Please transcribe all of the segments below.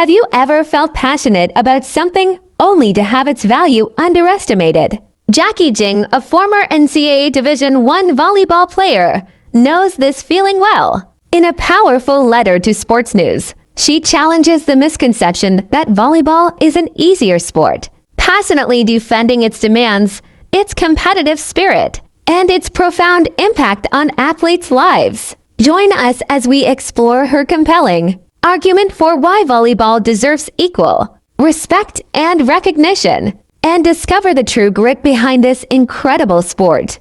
Have you ever felt passionate about something only to have its value underestimated? Jackie Jing, a former NCAA Division I volleyball player, knows this feeling well. In a powerful letter to Sports News, she challenges the misconception that volleyball is an easier sport, passionately defending its demands, its competitive spirit, and its profound impact on athletes' lives. Join us as we explore her compelling argument for why volleyball deserves equal respect and recognition, and discover the true grit behind this incredible sport.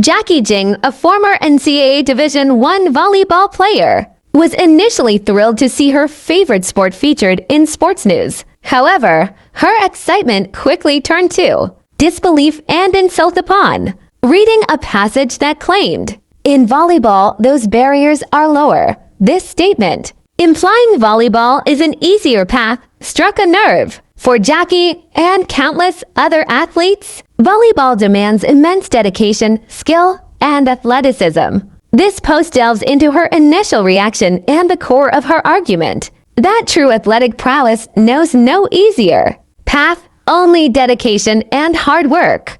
Jackie Jing, a former NCAA Division I volleyball player, was initially thrilled to see her favorite sport featured in Sports News. However, her excitement quickly turned to disbelief and insult upon reading a passage that claimed, "In volleyball, those barriers are lower." This statement, implying volleyball is an easier path, struck a nerve. For Jackie and countless other athletes, volleyball demands immense dedication, skill, and athleticism. This post delves into her initial reaction and the core of her argument, that true athletic prowess knows no easier path, only dedication and hard work.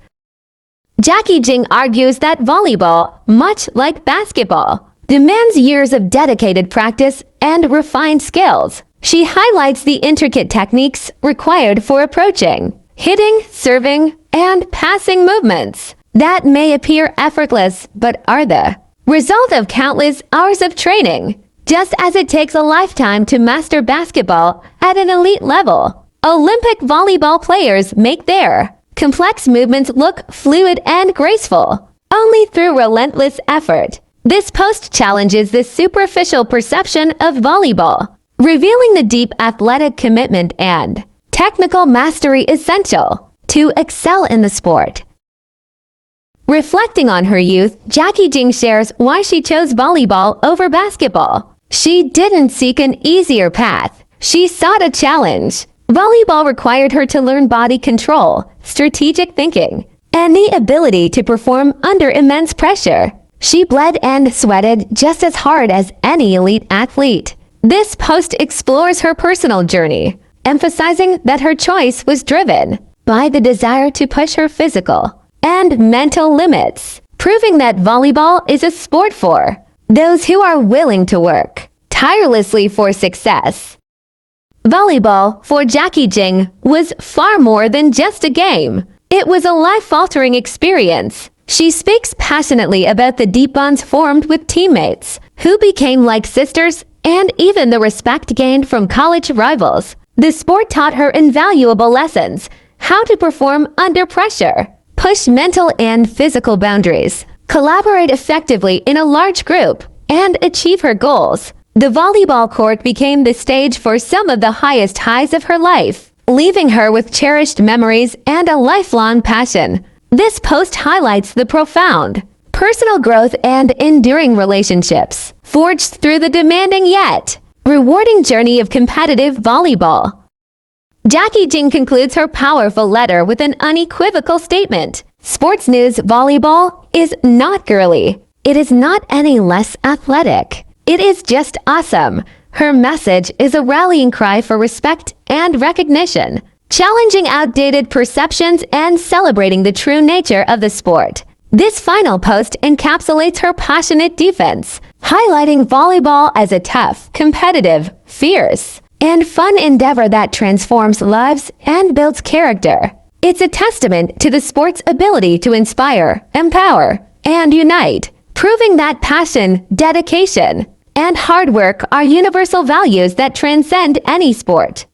Jackie Jing argues that volleyball, much like basketball, demands years of dedicated practice and refined skills. She highlights the intricate techniques required for approaching, hitting, serving, and passing movements that may appear effortless but are the result of countless hours of training. Just as it takes a lifetime to master basketball at an elite level, Olympic volleyball players make their complex movements look fluid and graceful only through relentless effort. This post challenges this superficial perception of volleyball, revealing the deep athletic commitment and technical mastery essential to excel in the sport. Reflecting on her youth, Jackie Jing shares why she chose volleyball over basketball. She didn't seek an easier path. She sought a challenge. Volleyball required her to learn body control, strategic thinking, and the ability to perform under immense pressure. She bled and sweated just as hard as any elite athlete. This post explores her personal journey, emphasizing that her choice was driven by the desire to push her physical and mental limits, proving that volleyball is a sport for those who are willing to work tirelessly for success. Volleyball, for Jackie Jing, was far more than just a game. It was a life-altering experience. She speaks passionately about the deep bonds formed with teammates, who became like sisters, and even the respect gained from college rivals. The sport taught her invaluable lessons: how to perform under pressure, push mental and physical boundaries, collaborate effectively in a large group, and achieve her goals. The volleyball court became the stage for some of the highest highs of her life, leaving her with cherished memories and a lifelong passion. This post highlights the profound personal growth and enduring relationships forged through the demanding yet rewarding journey of competitive volleyball. Jackie Jing concludes her powerful letter with an unequivocal statement. Sports News volleyball is not girly. It is not any less athletic. It is just awesome. Her message is a rallying cry for respect and recognition, challenging outdated perceptions and celebrating the true nature of the sport. This final post encapsulates her passionate defense, highlighting volleyball as a tough, competitive, fierce, and fun endeavor that transforms lives and builds character. It's a testament to the sport's ability to inspire, empower, and unite, proving that passion, dedication, and hard work are universal values that transcend any sport.